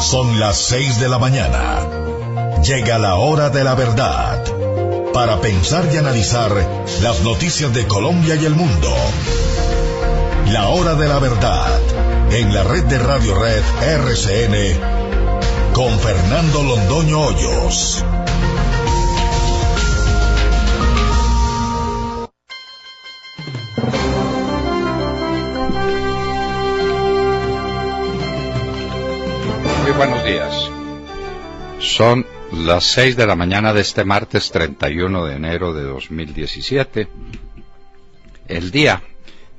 Son las 6 de la mañana. Llega la hora de la verdad. Para pensar y analizar las noticias de Colombia y el mundo. La hora de la verdad. En la red de Radio Red RCN. Con Fernando Londoño Hoyos. Muy buenos días. Son las 6 de la mañana de este martes 31 de enero de 2017, el día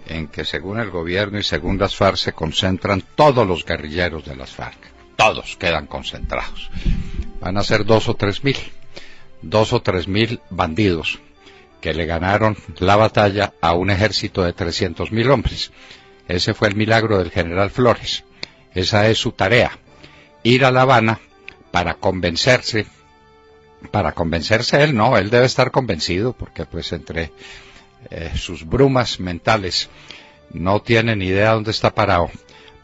en que según el gobierno y según las FARC se concentran todos los guerrilleros de las FARC. Todos quedan concentrados. Van a ser 2 o 3 mil bandidos que le ganaron la batalla a un ejército de 300.000 hombres. Ese fue el milagro del general Flores. Esa es su tarea. Ir a La Habana para convencerse él, no, él debe estar convencido porque pues entre sus brumas mentales no tiene ni idea dónde está parado,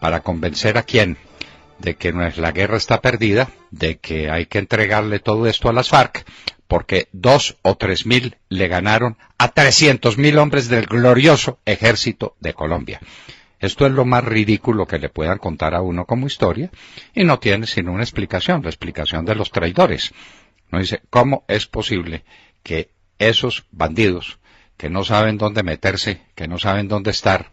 para convencer a quién de que la guerra está perdida, de que hay que entregarle todo esto a las FARC, porque 2 o 3 mil le ganaron a 300.000 hombres del glorioso ejército de Colombia. Esto es lo más ridículo que le puedan contar a uno como historia, y no tiene sino una explicación, la explicación de los traidores. No dice, ¿cómo es posible que esos bandidos, que no saben dónde meterse, que no saben dónde estar,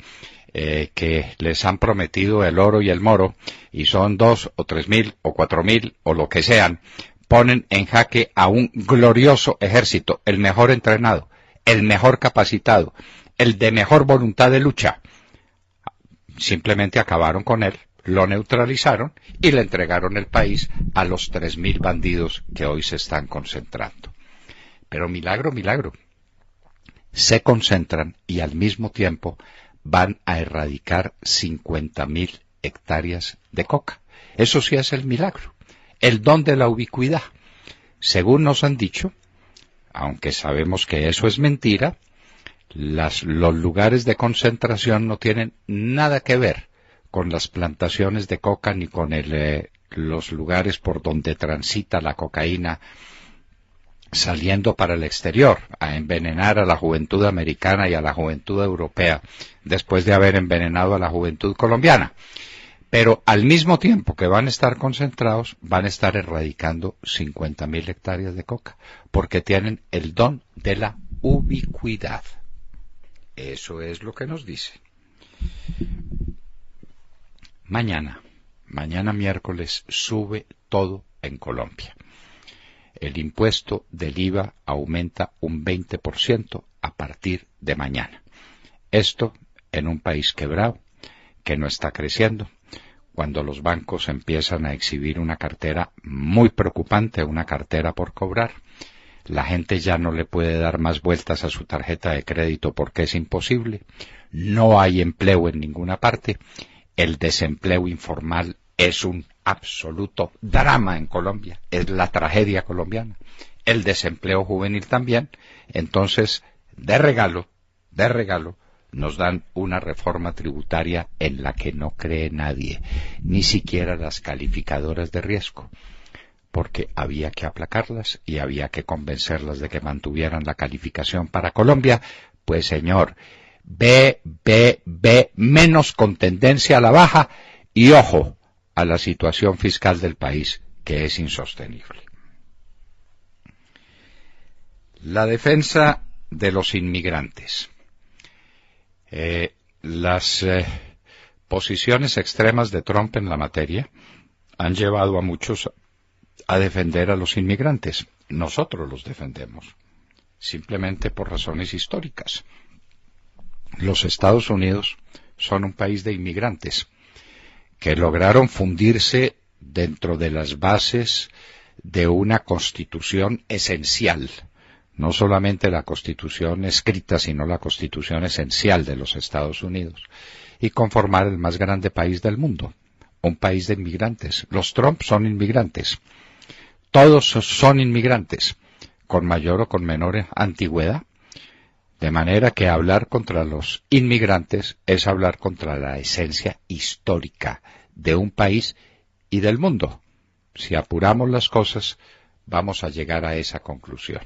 que les han prometido el oro y el moro, y son 2 o 3 mil o 4 mil o lo que sean, ponen en jaque a un glorioso ejército, el mejor entrenado, el mejor capacitado, el de mejor voluntad de lucha? Simplemente acabaron con él, lo neutralizaron y le entregaron el país a los 3.000 bandidos que hoy se están concentrando. Pero milagro, se concentran y al mismo tiempo van a erradicar 50.000 hectáreas de coca. Eso sí es el milagro, el don de la ubicuidad. Según nos han dicho, aunque sabemos que eso es mentira, los lugares de concentración no tienen nada que ver con las plantaciones de coca ni con los lugares por donde transita la cocaína saliendo para el exterior a envenenar a la juventud americana y a la juventud europea después de haber envenenado a la juventud colombiana. Pero al mismo tiempo que van a estar concentrados, van a estar erradicando 50.000 hectáreas de coca, porque tienen el don de la ubicuidad. Eso es lo que nos dice. Mañana miércoles, sube todo en Colombia. El impuesto del IVA aumenta un 20% a partir de mañana. Esto en un país quebrado, que no está creciendo, cuando los bancos empiezan a exhibir una cartera muy preocupante, una cartera por cobrar. La gente ya no le puede dar más vueltas a su tarjeta de crédito porque es imposible. No hay empleo en ninguna parte. El desempleo informal es un absoluto drama en Colombia. Es la tragedia colombiana. El desempleo juvenil también. Entonces, de regalo, nos dan una reforma tributaria en la que no cree nadie, ni siquiera las calificadoras de riesgo, porque había que aplacarlas y había que convencerlas de que mantuvieran la calificación para Colombia. Pues señor, B, menos con tendencia a la baja, y ojo a la situación fiscal del país, que es insostenible. La defensa de los inmigrantes. Las posiciones extremas de Trump en la materia han llevado a muchos a defender a los inmigrantes. Nosotros los defendemos, simplemente por razones históricas. Los Estados Unidos son un país de inmigrantes que lograron fundirse dentro de las bases de una constitución esencial, no solamente la constitución escrita, sino la constitución esencial de los Estados Unidos, y conformar el más grande país del mundo, un país de inmigrantes. Los Trump son inmigrantes. Todos son inmigrantes, con mayor o con menor antigüedad, de manera que hablar contra los inmigrantes es hablar contra la esencia histórica de un país y del mundo. Si apuramos las cosas, vamos a llegar a esa conclusión.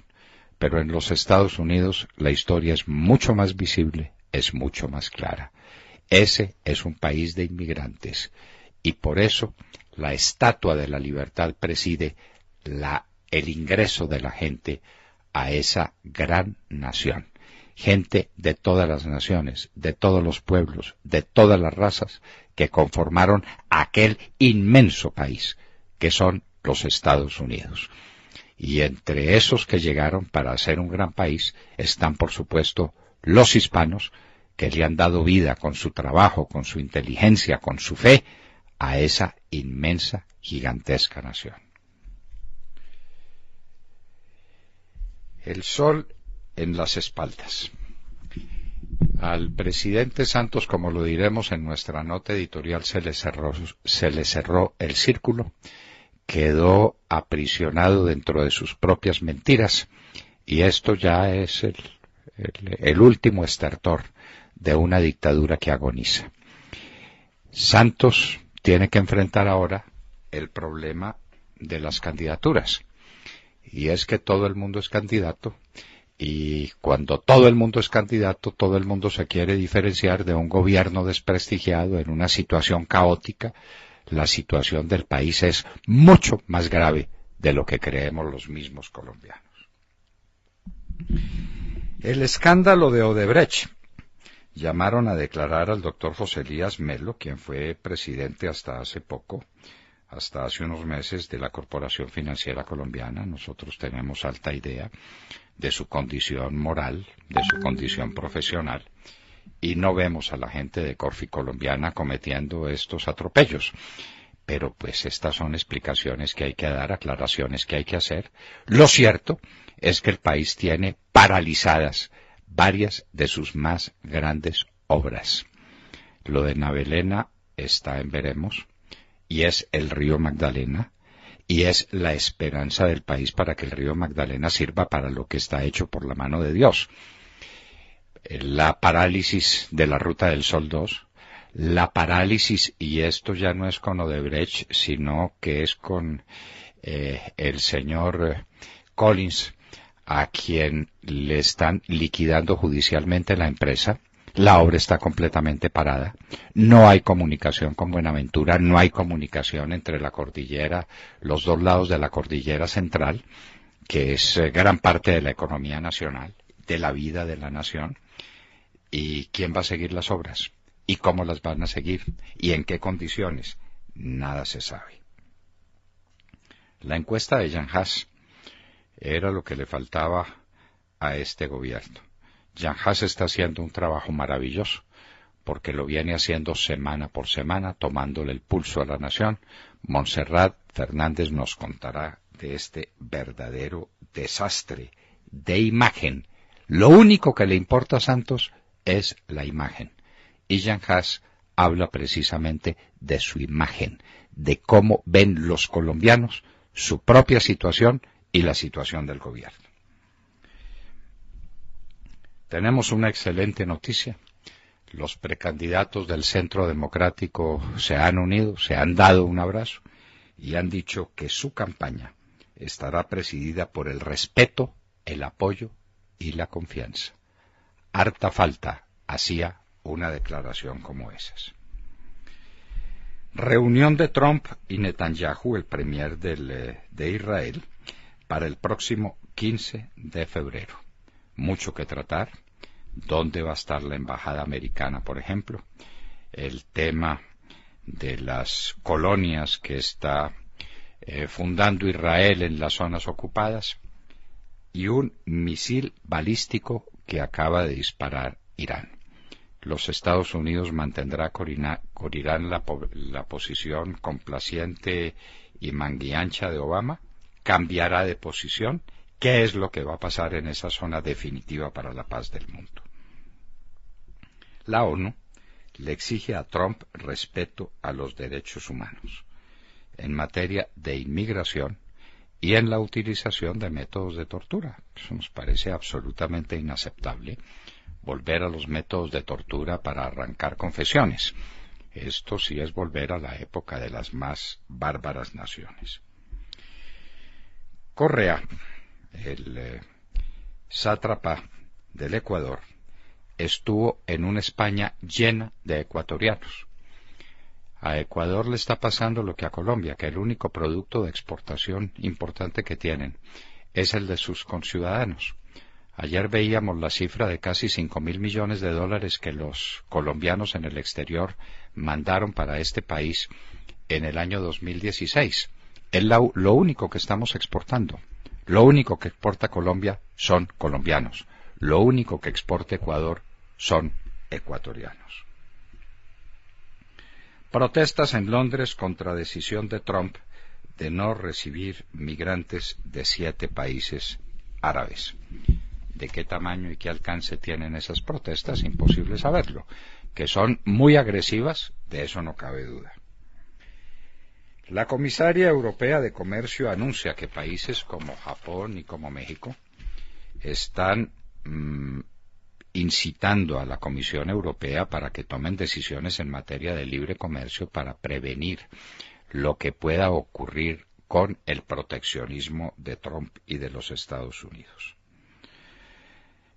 Pero en los Estados Unidos la historia es mucho más visible, es mucho más clara. Ese es un país de inmigrantes y por eso la Estatua de la Libertad preside el ingreso de la gente a esa gran nación. Gente de todas las naciones, de todos los pueblos, de todas las razas que conformaron aquel inmenso país que son los Estados Unidos. Y entre esos que llegaron para ser un gran país están, por supuesto, los hispanos, que le han dado vida con su trabajo, con su inteligencia, con su fe, a esa inmensa, gigantesca nación. El sol en las espaldas. Al presidente Santos, como lo diremos en nuestra nota editorial, se le cerró el círculo, quedó aprisionado dentro de sus propias mentiras, y esto ya es el último estertor de una dictadura que agoniza. Santos tiene que enfrentar ahora el problema de las candidaturas, y es que todo el mundo es candidato, y cuando todo el mundo es candidato, todo el mundo se quiere diferenciar de un gobierno desprestigiado en una situación caótica. La situación del país es mucho más grave de lo que creemos los mismos colombianos. El escándalo de Odebrecht. Llamaron a declarar al doctor José Elías Melo, quien fue presidente hasta hace poco, hasta hace unos meses, de la Corporación Financiera Colombiana. Nosotros tenemos alta idea de su condición moral, de su condición profesional, y no vemos a la gente de Corfi Colombiana cometiendo estos atropellos. Pero pues estas son explicaciones que hay que dar, aclaraciones que hay que hacer. Lo cierto es que el país tiene paralizadas varias de sus más grandes obras. Lo de Navelena está en veremos, y es el río Magdalena, y es la esperanza del país para que el río Magdalena sirva para lo que está hecho por la mano de Dios. La parálisis de la Ruta del Sol 2, la parálisis, y esto ya no es con Odebrecht, sino que es con el señor Collins, a quien le están liquidando judicialmente la empresa. La obra está completamente parada, no hay comunicación con Buenaventura, no hay comunicación entre la cordillera, los dos lados de la cordillera central, que es gran parte de la economía nacional, de la vida de la nación. ¿Y quién va a seguir las obras? ¿Y cómo las van a seguir? ¿Y en qué condiciones? Nada se sabe. La encuesta de Jean Haas era lo que le faltaba a este gobierno. Jean Haas está haciendo un trabajo maravilloso, porque lo viene haciendo semana por semana, tomándole el pulso a la nación. Montserrat Fernández nos contará de este verdadero desastre de imagen. Lo único que le importa a Santos es la imagen. Y Jean Haas habla precisamente de su imagen, de cómo ven los colombianos su propia situación y la situación del gobierno. Tenemos una excelente noticia. Los precandidatos del Centro Democrático se han unido, se han dado un abrazo y han dicho que su campaña estará presidida por el respeto, el apoyo y la confianza. Harta falta hacía una declaración como esas. Reunión de Trump y Netanyahu, el premier de Israel, para el próximo 15 de febrero. Mucho que tratar. ¿Dónde va a estar la embajada americana, por ejemplo? El tema de las colonias que está fundando Israel en las zonas ocupadas, y un misil balístico que acaba de disparar Irán. Los Estados Unidos mantendrá con Irán la posición complaciente y manguiancha de Obama, cambiará de posición. ¿Qué es lo que va a pasar en esa zona definitiva para la paz del mundo? La ONU le exige a Trump respeto a los derechos humanos en materia de inmigración y en la utilización de métodos de tortura. Eso nos parece absolutamente inaceptable, volver a los métodos de tortura para arrancar confesiones. Esto sí es volver a la época de las más bárbaras naciones. Correa, el sátrapa del Ecuador, estuvo en una España llena de ecuatorianos. A Ecuador le está pasando lo que a Colombia, que el único producto de exportación importante que tienen es el de sus conciudadanos. Ayer veíamos la cifra de casi 5.000 millones de dólares que los colombianos en el exterior mandaron para este país en el año 2016. Es lo único que estamos exportando. Lo único que exporta Colombia son colombianos. Lo único que exporta Ecuador son ecuatorianos. Protestas en Londres contra decisión de Trump de no recibir migrantes de 7 países árabes. ¿De qué tamaño y qué alcance tienen esas protestas? Imposible saberlo. Que son muy agresivas, de eso no cabe duda. La comisaria europea de Comercio anuncia que países como Japón y como México están incitando a la Comisión Europea para que tomen decisiones en materia de libre comercio para prevenir lo que pueda ocurrir con el proteccionismo de Trump y de los Estados Unidos.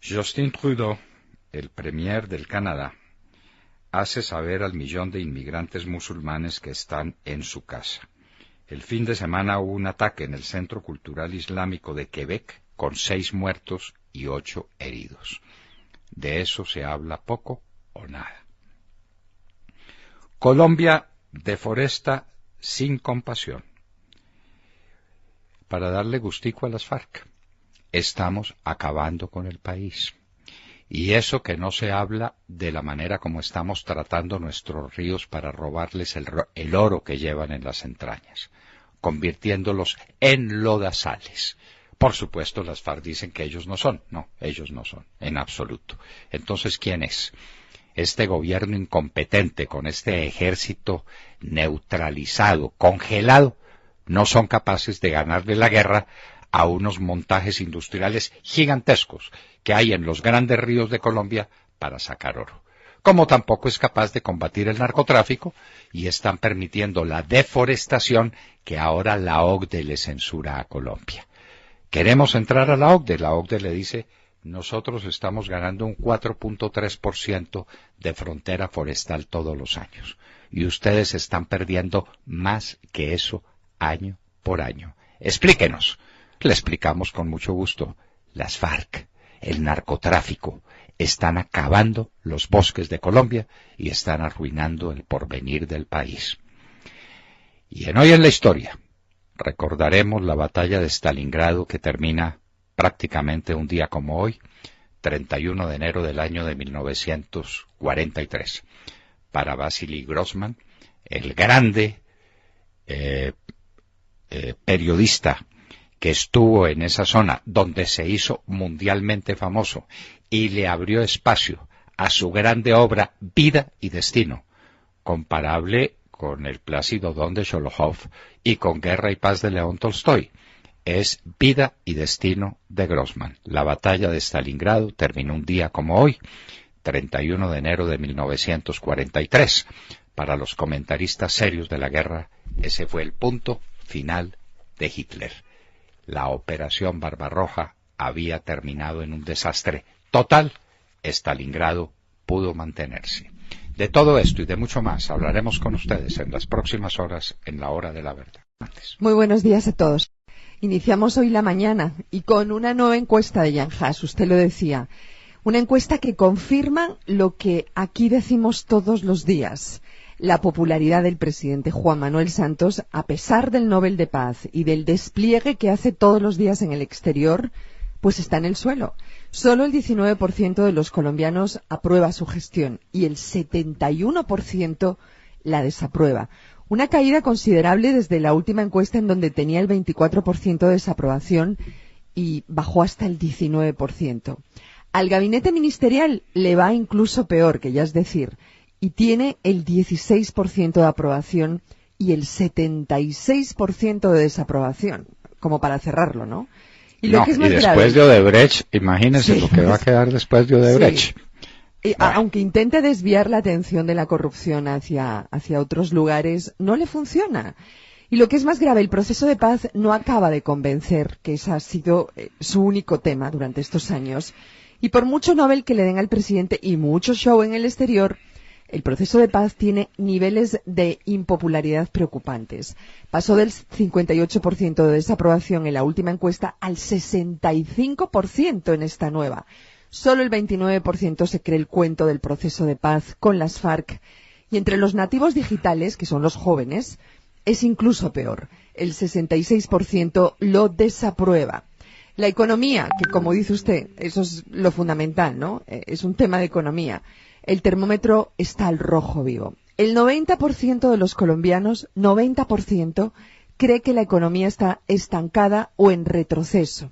Justin Trudeau, el premier del Canadá, hace saber al 1 millón de inmigrantes musulmanes que están en su casa. El fin de semana hubo un ataque en el Centro Cultural Islámico de Quebec con 6 muertos y 8 heridos. De eso se habla poco o nada. Colombia deforesta sin compasión para darle gustico a las FARC. Estamos acabando con el país. Y eso que no se habla de la manera como estamos tratando nuestros ríos para robarles el oro que llevan en las entrañas, convirtiéndolos en lodazales. Por supuesto, las FARC dicen que ellos no son. No, ellos no son, en absoluto. Entonces, ¿quién es? Este gobierno incompetente, con este ejército neutralizado, congelado, no son capaces de ganarle la guerra a unos montajes industriales gigantescos que hay en los grandes ríos de Colombia para sacar oro. Como tampoco es capaz de combatir el narcotráfico y están permitiendo la deforestación que ahora la OCDE le censura a Colombia. Queremos entrar a la OCDE. La OCDE le dice, nosotros estamos ganando un 4.3% de frontera forestal todos los años. Y ustedes están perdiendo más que eso año por año. Explíquenos. Le explicamos con mucho gusto. Las FARC, el narcotráfico, están acabando los bosques de Colombia y están arruinando el porvenir del país. Y en Hoy en la Historia recordaremos la batalla de Stalingrado, que termina prácticamente un día como hoy, 31 de enero del año de 1943. Para Vasily Grossman, el grande periodista que estuvo en esa zona donde se hizo mundialmente famoso y le abrió espacio a su grande obra Vida y Destino, comparable con el Plácido Don de Sholojov y con Guerra y Paz de León Tolstoy. Es Vida y Destino de Grossman. La batalla de Stalingrado terminó un día como hoy, 31 de enero de 1943. Para los comentaristas serios de la guerra, ese fue el punto final de Hitler. La operación Barbarroja había terminado en un desastre total. Stalingrado pudo mantenerse. De todo esto y de mucho más hablaremos con ustedes en las próximas horas en la Hora de la Verdad. Muy buenos días a todos. Iniciamos hoy la mañana y con una nueva encuesta de Jan Haas, usted lo decía. Una encuesta que confirma lo que aquí decimos todos los días. La popularidad del presidente Juan Manuel Santos, a pesar del Nobel de Paz y del despliegue que hace todos los días en el exterior, pues está en el suelo. Solo el 19% de los colombianos aprueba su gestión y el 71% la desaprueba. Una caída considerable desde la última encuesta, en donde tenía el 24% de desaprobación y bajó hasta el 19%. Al gabinete ministerial le va incluso peor, que ya es decir, y tiene el 16% de aprobación y el 76% de desaprobación, como para cerrarlo, ¿no? Y, lo que es más después grave, de Odebrecht, imagínense lo que va a quedar después de Odebrecht. Sí. Aunque intente desviar la atención de la corrupción hacia otros lugares, no le funciona. Y lo que es más grave, el proceso de paz no acaba de convencer, que ese ha sido su único tema durante estos años. Y por mucho Nobel que le den al presidente y mucho show en el exterior, el proceso de paz tiene niveles de impopularidad preocupantes. Pasó del 58% de desaprobación en la última encuesta al 65% en esta nueva. Solo el 29% se cree el cuento del proceso de paz con las FARC. Y entre los nativos digitales, que son los jóvenes, es incluso peor. El 66% lo desaprueba. La economía, que como dice usted, eso es lo fundamental, ¿no? Es un tema de economía. El termómetro está al rojo vivo. El 90% de los colombianos, 90%, cree que la economía está estancada o en retroceso.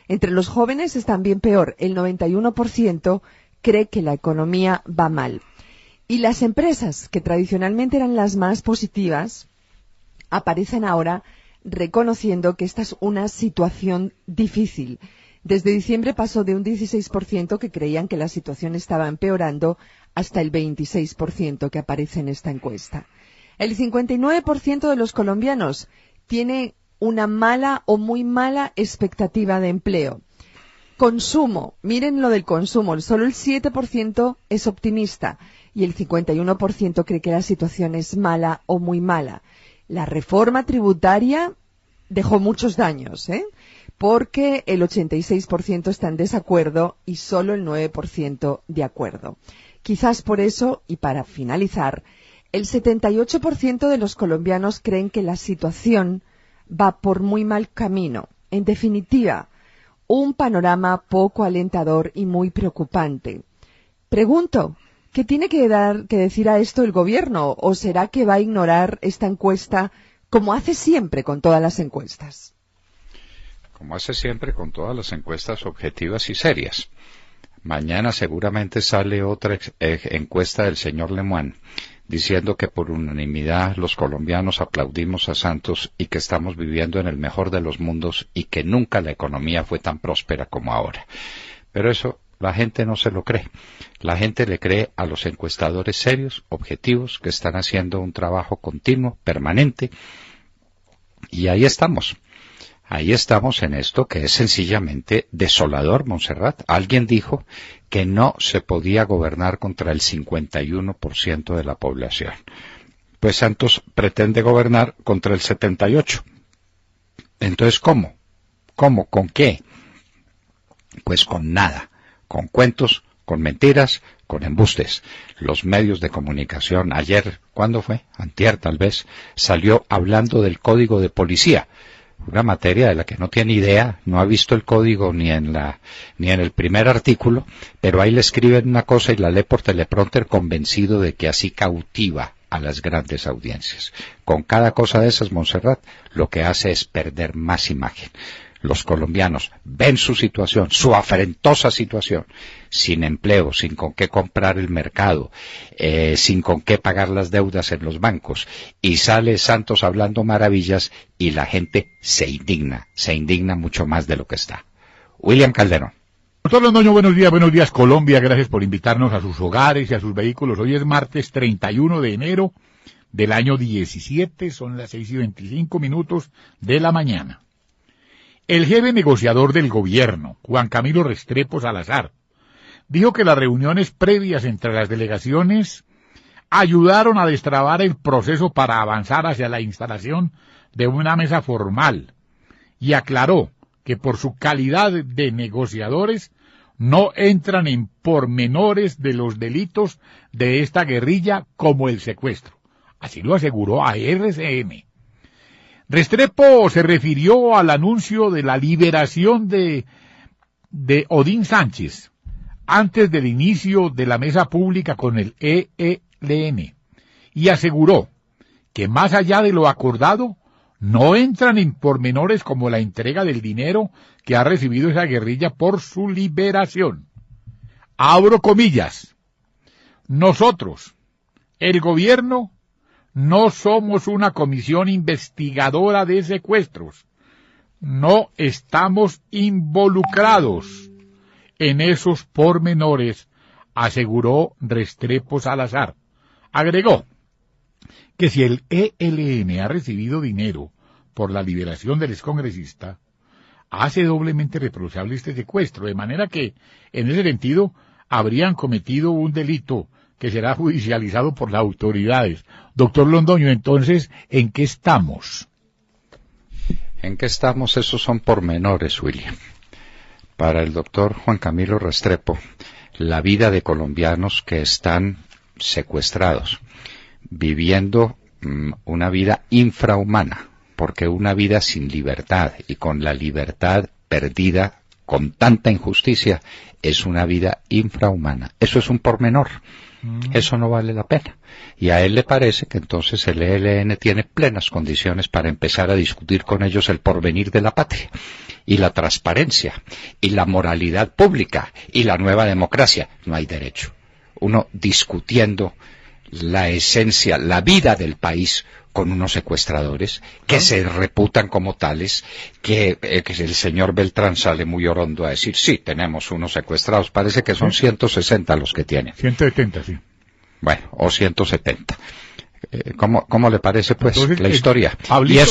Entre los jóvenes es también peor. El 91% cree que la economía va mal. Y las empresas, que tradicionalmente eran las más positivas, aparecen ahora reconociendo que esta es una situación difícil. Desde diciembre pasó de un 16% que creían que la situación estaba empeorando hasta el 26% que aparece en esta encuesta. El 59% de los colombianos tiene una mala o muy mala expectativa de empleo. Consumo, miren lo del consumo, solo el 7% es optimista y el 51% cree que la situación es mala o muy mala. La reforma tributaria dejó muchos daños, porque el 86% está en desacuerdo y solo el 9% de acuerdo. Quizás por eso, y para finalizar, el 78% de los colombianos creen que la situación va por muy mal camino. En definitiva, un panorama poco alentador y muy preocupante. Pregunto, ¿qué tiene que decir a esto el gobierno? ¿O será que va a ignorar esta encuesta como hace siempre con todas las encuestas? Como hace siempre con todas las encuestas objetivas y serias. Mañana seguramente sale otra encuesta del señor Lemoine diciendo que por unanimidad los colombianos aplaudimos a Santos y que estamos viviendo en el mejor de los mundos y que nunca la economía fue tan próspera como ahora. Pero eso la gente no se lo cree. La gente le cree a los encuestadores serios, objetivos, que están haciendo un trabajo continuo, permanente. Y ahí estamos. Ahí estamos en esto que es sencillamente desolador, Montserrat. Alguien dijo que no se podía gobernar contra el 51% de la población. Pues Santos pretende gobernar contra el 78%. Entonces, ¿cómo? ¿Cómo? ¿Con qué? Pues con nada. Con cuentos, con mentiras, con embustes. Los medios de comunicación ayer, ¿cuándo fue? Antier tal vez, salió hablando del código de policía. Una materia de la que no tiene idea, no ha visto el código ni en el primer artículo, pero ahí le escriben una cosa y la lee por teleprompter convencido de que así cautiva a las grandes audiencias. Con cada cosa de esas, Montserrat, lo que hace es perder más imagen. Los colombianos ven su situación, su afrentosa situación, sin empleo, sin con qué comprar el mercado, sin con qué pagar las deudas en los bancos, y sale Santos hablando maravillas y la gente se indigna mucho más de lo que está. William Calderón. Doctor Londoño, buenos días Colombia, gracias por invitarnos a sus hogares y a sus vehículos. Hoy es martes 31 de enero del año 17, son las 6:25 de la mañana. El jefe negociador del gobierno, Juan Camilo Restrepo Salazar, dijo que las reuniones previas entre las delegaciones ayudaron a destrabar el proceso para avanzar hacia la instalación de una mesa formal y aclaró que por su calidad de negociadores no entran en pormenores de los delitos de esta guerrilla como el secuestro. Así lo aseguró a RCN. Restrepo se refirió al anuncio de la liberación de Odín Sánchez antes del inicio de la mesa pública con el ELN y aseguró que más allá de lo acordado no entran en pormenores como la entrega del dinero que ha recibido esa guerrilla por su liberación. Abro comillas. Nosotros, el gobierno, no somos una comisión investigadora de secuestros. No estamos involucrados en esos pormenores, aseguró Restrepo Salazar. Agregó que si el ELN ha recibido dinero por la liberación del excongresista, hace doblemente reprochable este secuestro, de manera que, en ese sentido, habrían cometido un delito que será judicializado por las autoridades. Doctor Londoño, entonces, ¿en qué estamos? ¿En qué estamos? Esos son pormenores, William. Para el doctor Juan Camilo Restrepo, la vida de colombianos que están secuestrados, viviendo una vida infrahumana, porque una vida sin libertad y con la libertad perdida con tanta injusticia es una vida infrahumana. Eso es un pormenor. Eso no vale la pena. Y a él le parece que entonces el ELN tiene plenas condiciones para empezar a discutir con ellos el porvenir de la patria, y la transparencia, y la moralidad pública, y la nueva democracia. No hay derecho. Uno discutiendo la esencia, la vida del país, con unos secuestradores que se reputan como tales, que el señor Beltrán sale muy orondo a decir, sí, tenemos unos secuestrados, parece que son 160 los que tienen. 170, sí. Bueno, o 170. ¿Cómo le parece, pues, entonces, la historia? Pablito,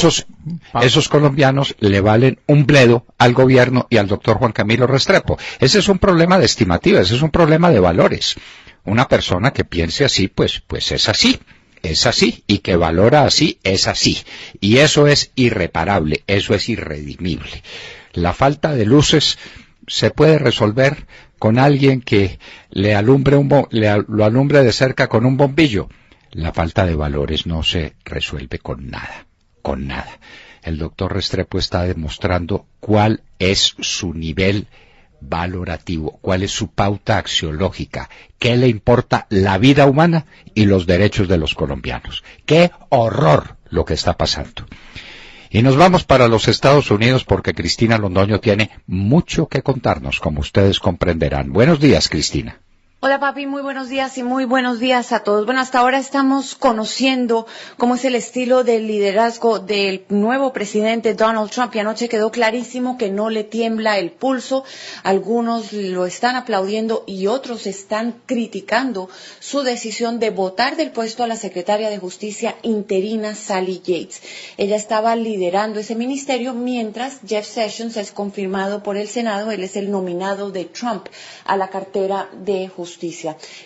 y esos colombianos le valen un bledo al gobierno y al doctor Juan Camilo Restrepo. Ese es un problema de estimativa, ese es un problema de valores. Una persona que piense así, pues es así. Es así, y que valora así, es así. Y eso es irreparable, eso es irredimible. La falta de luces se puede resolver con alguien que lo alumbre de cerca con un bombillo. La falta de valores no se resuelve con nada, con nada. El doctor Restrepo está demostrando cuál es su nivel valorativo, cuál es su pauta axiológica, qué le importa la vida humana y los derechos de los colombianos. ¡Qué horror lo que está pasando! Y nos vamos para los Estados Unidos porque Cristina Londoño tiene mucho que contarnos, como ustedes comprenderán. Buenos días, Cristina. Hola papi, muy buenos días y muy buenos días a todos. Bueno, hasta ahora estamos conociendo cómo es el estilo del liderazgo del nuevo presidente Donald Trump y anoche quedó clarísimo que no le tiembla el pulso. Algunos lo están aplaudiendo y otros están criticando su decisión de votar del puesto a la secretaria de Justicia interina Sally Yates. Ella estaba liderando ese ministerio mientras Jeff Sessions es confirmado por el Senado. Él es el nominado de Trump a la cartera de Justicia.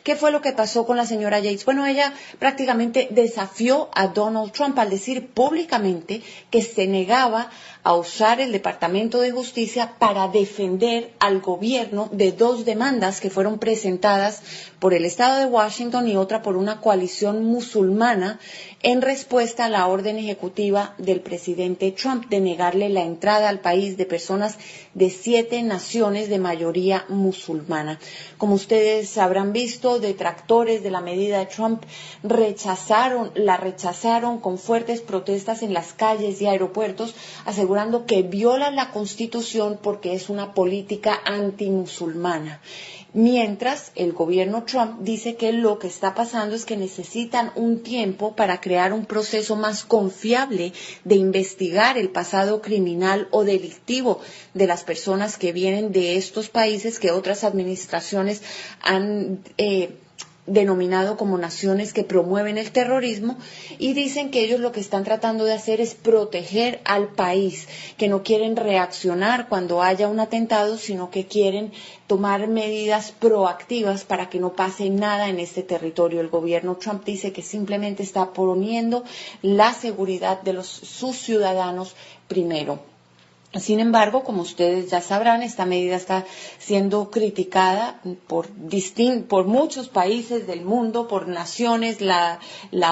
¿Qué fue lo que pasó con la señora Yates? Bueno, ella prácticamente desafió a Donald Trump al decir públicamente que se negaba a usar el Departamento de Justicia para defender al gobierno de dos demandas que fueron presentadas por el Estado de Washington y otra por una coalición musulmana en respuesta a la orden ejecutiva del presidente Trump de negarle la entrada al país de personas de 7 naciones de mayoría musulmana. Como ustedes habrán visto, detractores de la medida de Trump la rechazaron con fuertes protestas en las calles y aeropuertos, asegurando que viola la Constitución porque es una política antimusulmana. Mientras el gobierno Trump dice que lo que está pasando es que necesitan un tiempo para crear un proceso más confiable de investigar el pasado criminal o delictivo de las personas que vienen de estos países que otras administraciones han denominado como naciones que promueven el terrorismo, y dicen que ellos lo que están tratando de hacer es proteger al país, que no quieren reaccionar cuando haya un atentado, sino que quieren tomar medidas proactivas para que no pase nada en este territorio. El gobierno Trump dice que simplemente está poniendo la seguridad de sus ciudadanos primero. Sin embargo, como ustedes ya sabrán, esta medida está siendo criticada por muchos países del mundo, por naciones, la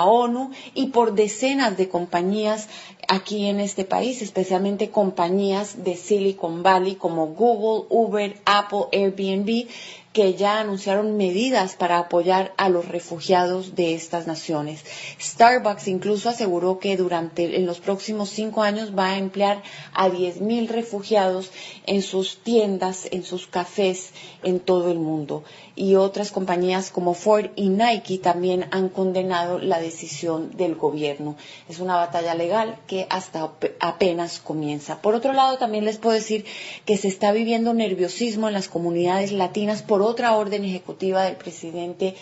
ONU y por decenas de compañías aquí en este país, especialmente compañías de Silicon Valley como Google, Uber, Apple, Airbnb, que ya anunciaron medidas para apoyar a los refugiados de estas naciones. Starbucks incluso aseguró que en los próximos 5 años va a emplear a 10,000 refugiados en sus tiendas, en sus cafés, en todo el mundo. y otras compañías como Ford y Nike también han condenado la decisión del gobierno. Es una batalla legal que hasta apenas comienza. Por otro lado, también les puedo decir que se está viviendo nerviosismo en las comunidades latinas por otra orden ejecutiva del presidente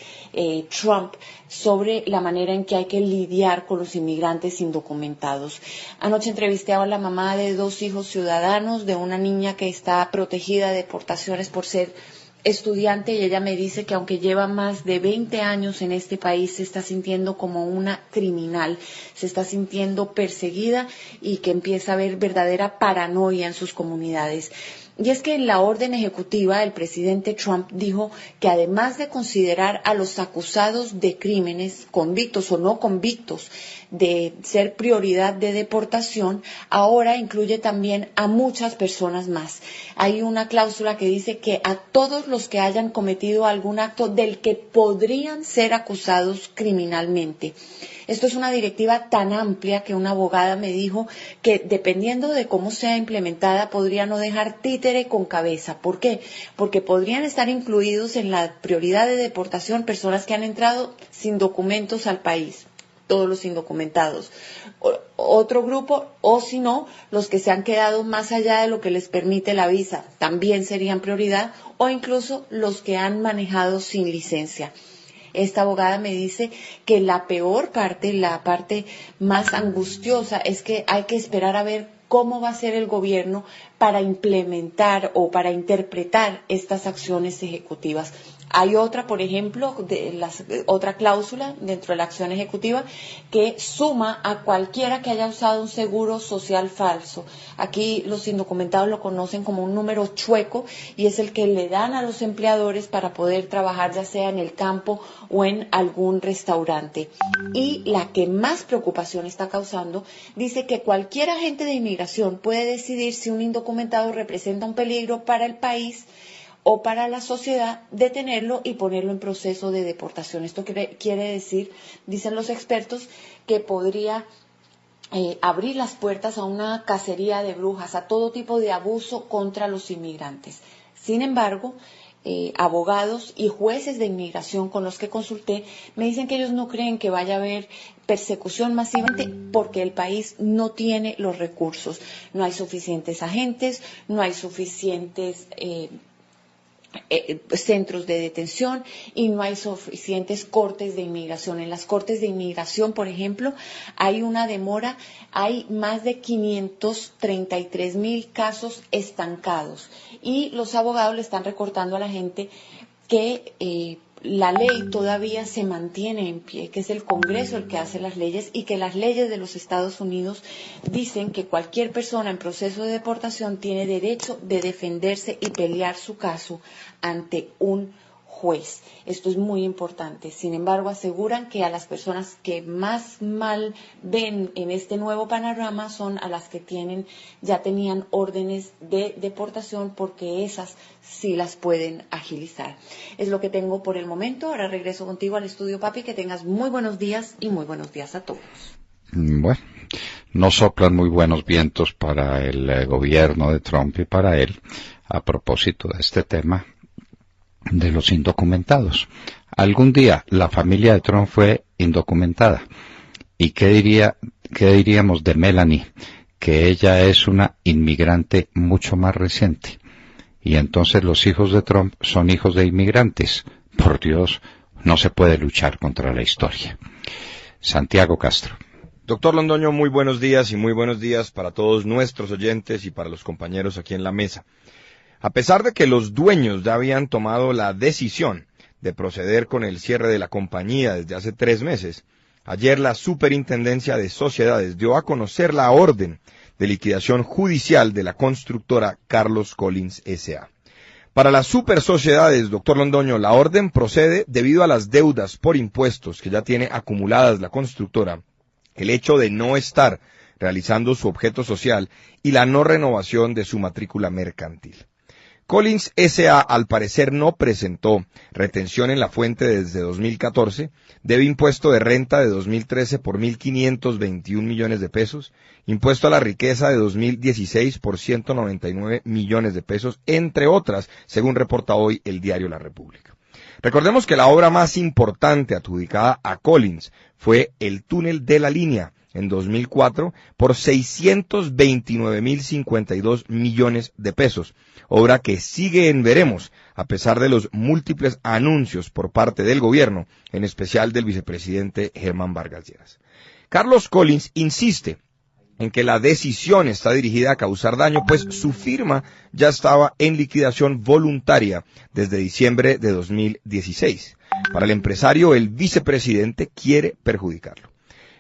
Trump sobre la manera en que hay que lidiar con los inmigrantes indocumentados. Anoche entrevisté a la mamá de 2 hijos ciudadanos, de una niña que está protegida de deportaciones por ser estudiante, y ella me dice que aunque lleva más de 20 años en este país, se está sintiendo como una criminal, se está sintiendo perseguida y que empieza a haber verdadera paranoia en sus comunidades. Y es que en la orden ejecutiva el presidente Trump dijo que además de considerar a los acusados de crímenes, convictos o no convictos, de ser prioridad de deportación, ahora incluye también a muchas personas más. Hay una cláusula que dice que a todos los que hayan cometido algún acto del que podrían ser acusados criminalmente. Esto es una directiva tan amplia que una abogada me dijo que dependiendo de cómo sea implementada podría no dejar títere con cabeza. ¿Por qué? Porque podrían estar incluidos en la prioridad de deportación personas que han entrado sin documentos al país, todos los indocumentados. Otro grupo, o si no, los que se han quedado más allá de lo que les permite la visa, también serían prioridad, o incluso los que han manejado sin licencia. Esta abogada me dice que la peor parte, la parte más angustiosa, es que hay que esperar a ver cómo va a ser el gobierno para implementar o para interpretar estas acciones ejecutivas. Hay otra, por ejemplo, otra cláusula dentro de la acción ejecutiva que suma a cualquiera que haya usado un seguro social falso. Aquí los indocumentados lo conocen como un número chueco y es el que le dan a los empleadores para poder trabajar ya sea en el campo o en algún restaurante. Y la que más preocupación está causando dice que cualquier agente de inmigración puede decidir si un indocumentado representa un peligro para el país o para la sociedad, detenerlo y ponerlo en proceso de deportación. Esto quiere decir, dicen los expertos, que podría abrir las puertas a una cacería de brujas, a todo tipo de abuso contra los inmigrantes. Sin embargo, abogados y jueces de inmigración con los que consulté me dicen que ellos no creen que vaya a haber persecución masiva porque el país no tiene los recursos. No hay suficientes agentes, no hay suficientes centros de detención y no hay suficientes cortes de inmigración. En las cortes de inmigración, por ejemplo, hay una demora, hay más de 533,000 casos estancados y los abogados le están recortando a la gente que la ley todavía se mantiene en pie, que es el Congreso el que hace las leyes y que las leyes de los Estados Unidos dicen que cualquier persona en proceso de deportación tiene derecho de defenderse y pelear su caso ante un juez. Esto es muy importante. Sin embargo, aseguran que a las personas que más mal ven en este nuevo panorama son a las que ya tenían órdenes de deportación porque esas sí las pueden agilizar. Es lo que tengo por el momento. Ahora regreso contigo al estudio, papi. Que tengas muy buenos días y muy buenos días a todos. Bueno, no soplan muy buenos vientos para el gobierno de Trump y para él a propósito de este tema de los indocumentados. Algún día la familia de Trump fue indocumentada. ¿Y qué diríamos de Melanie? Que ella es una inmigrante mucho más reciente. Y entonces los hijos de Trump son hijos de inmigrantes. Por Dios, no se puede luchar contra la historia. Santiago Castro. Doctor Londoño, muy buenos días y muy buenos días para todos nuestros oyentes y para los compañeros aquí en la mesa. A pesar de que los dueños ya habían tomado la decisión de proceder con el cierre de la compañía desde hace 3 meses, ayer la Superintendencia de Sociedades dio a conocer la orden de liquidación judicial de la constructora Carlos Collins S.A. Para las supersociedades, doctor Londoño, la orden procede debido a las deudas por impuestos que ya tiene acumuladas la constructora, el hecho de no estar realizando su objeto social y la no renovación de su matrícula mercantil. Collins S.A. al parecer no presentó retención en la fuente desde 2014, debe impuesto de renta de 2013 por 1.521 millones de pesos, impuesto a la riqueza de 2016 por 199 millones de pesos, entre otras, según reporta hoy el diario La República. Recordemos que la obra más importante adjudicada a Collins fue el túnel de la línea en 2004 por 629.052 millones de pesos, obra que sigue en veremos a pesar de los múltiples anuncios por parte del gobierno, en especial del vicepresidente Germán Vargas Lleras. Carlos Collins insiste en que la decisión está dirigida a causar daño, pues su firma ya estaba en liquidación voluntaria desde diciembre de 2016. Para el empresario, el vicepresidente quiere perjudicarlo.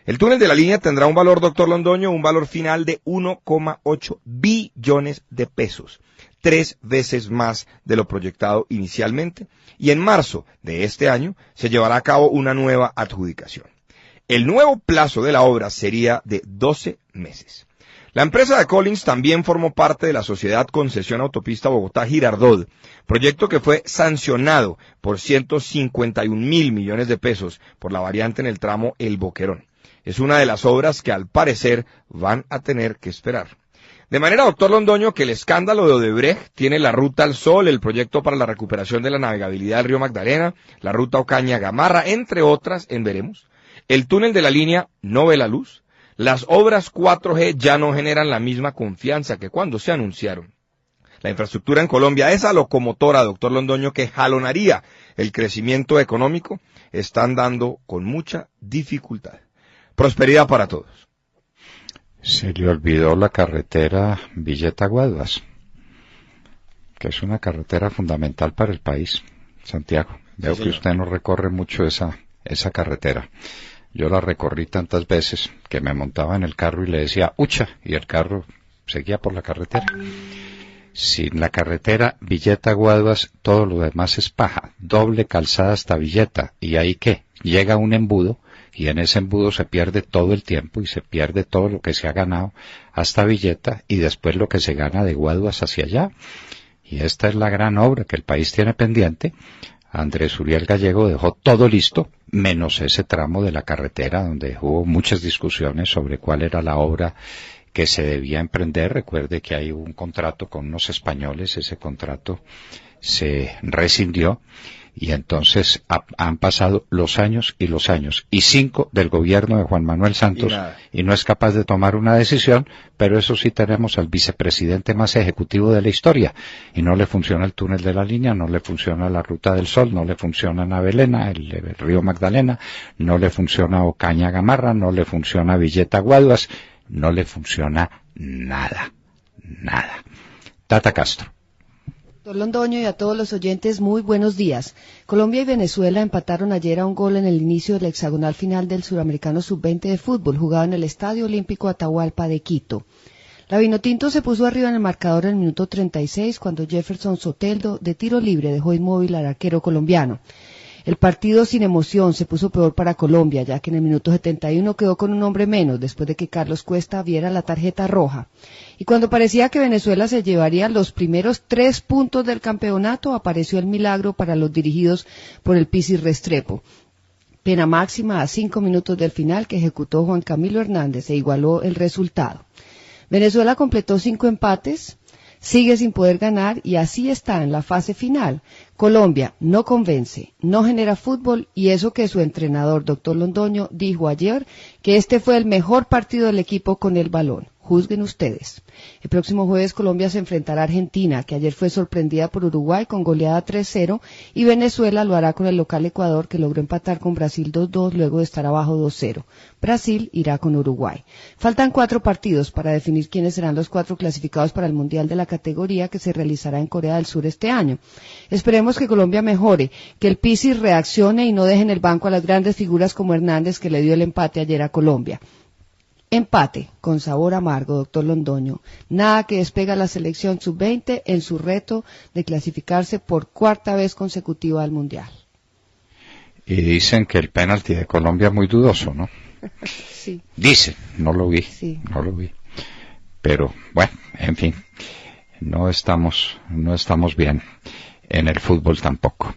El túnel de la línea tendrá un valor, doctor Londoño, un valor final de 1,8 billones de pesos, 3 veces más de lo proyectado inicialmente, y en marzo de este año se llevará a cabo una nueva adjudicación. El nuevo plazo de la obra sería de 12 meses. La empresa de Collins también formó parte de la Sociedad Concesión Autopista Bogotá-Girardot, proyecto que fue sancionado por 151.000 millones de pesos por la variante en el tramo El Boquerón. Es una de las obras que al parecer van a tener que esperar. De manera, doctor Londoño, que el escándalo de Odebrecht tiene la Ruta al Sol, el proyecto para la recuperación de la navegabilidad del río Magdalena, la Ruta Ocaña-Gamarra, entre otras, en veremos. El túnel de la línea no ve la luz. Las obras 4G ya no generan la misma confianza que cuando se anunciaron. La infraestructura en Colombia, esa locomotora, doctor Londoño, que jalonaría el crecimiento económico, está andando con mucha dificultad. Prosperidad para todos. Se le olvidó la carretera Villeta-Guaduas, que es una carretera fundamental para el país, Santiago. Veo que usted no recorre mucho esa carretera. Yo la recorrí tantas veces que me montaba en el carro y le decía ¡ucha! Y el carro seguía por la carretera. Sin la carretera Villeta-Guaduas, todo lo demás es paja. Doble calzada hasta Villeta. ¿Y ahí qué? Llega un embudo, y en ese embudo se pierde todo el tiempo y se pierde todo lo que se ha ganado hasta Villeta y después lo que se gana de Guaduas hacia allá. Y esta es la gran obra que el país tiene pendiente. Andrés Uriel Gallego dejó todo listo, menos ese tramo de la carretera donde hubo muchas discusiones sobre cuál era la obra que se debía emprender. Recuerde que hay un contrato con unos españoles, ese contrato se rescindió y entonces han pasado los años y 5 del gobierno de Juan Manuel Santos y no es capaz de tomar una decisión, pero eso sí tenemos al vicepresidente más ejecutivo de la historia y no le funciona el túnel de la línea, no le funciona la Ruta del Sol, no le funciona Navelena, el río Magdalena, no le funciona Ocaña Gamarra, no le funciona Villeta Guaduas, no le funciona nada. Tata Castro. Doctor Londoño y a todos los oyentes, muy buenos días. Colombia y Venezuela empataron ayer a un gol en el inicio del hexagonal final del Suramericano Sub-20 de fútbol, jugado en el Estadio Olímpico Atahualpa de Quito. La Vinotinto se puso arriba en el marcador en el minuto 36 cuando Jefferson Soteldo, de tiro libre, dejó inmóvil al arquero colombiano. El partido sin emoción se puso peor para Colombia, ya que en el minuto 71 quedó con un hombre menos después de que Carlos Cuesta viera la tarjeta roja. Y cuando parecía que Venezuela se llevaría los primeros 3 puntos del campeonato, apareció el milagro para los dirigidos por el Pizzi Restrepo. Pena máxima a 5 minutos del final que ejecutó Juan Camilo Hernández e igualó el resultado. Venezuela completó 5 empates, sigue sin poder ganar y así está en la fase final. Colombia no convence, no genera fútbol y eso que su entrenador, doctor Londoño, dijo ayer que este fue el mejor partido del equipo con el balón. Juzguen ustedes. El próximo jueves Colombia se enfrentará a Argentina, que ayer fue sorprendida por Uruguay con goleada 3-0, y Venezuela lo hará con el local Ecuador, que logró empatar con Brasil 2-2 luego de estar abajo 2-0. Brasil irá con Uruguay. Faltan 4 partidos para definir quiénes serán los 4 clasificados para el Mundial de la categoría que se realizará en Corea del Sur este año. Esperemos que Colombia mejore, que el Pizzi reaccione y no deje en el banco a las grandes figuras como Hernández, que le dio el empate ayer a Colombia. Empate con sabor amargo, doctor Londoño. Nada que despega a la selección sub-20 en su reto de clasificarse por 4ª vez consecutiva al Mundial. Y dicen que el penalti de Colombia es muy dudoso, ¿no? Sí. Dicen, no lo vi, sí. No lo vi. Pero, bueno, en fin, no estamos bien en el fútbol tampoco.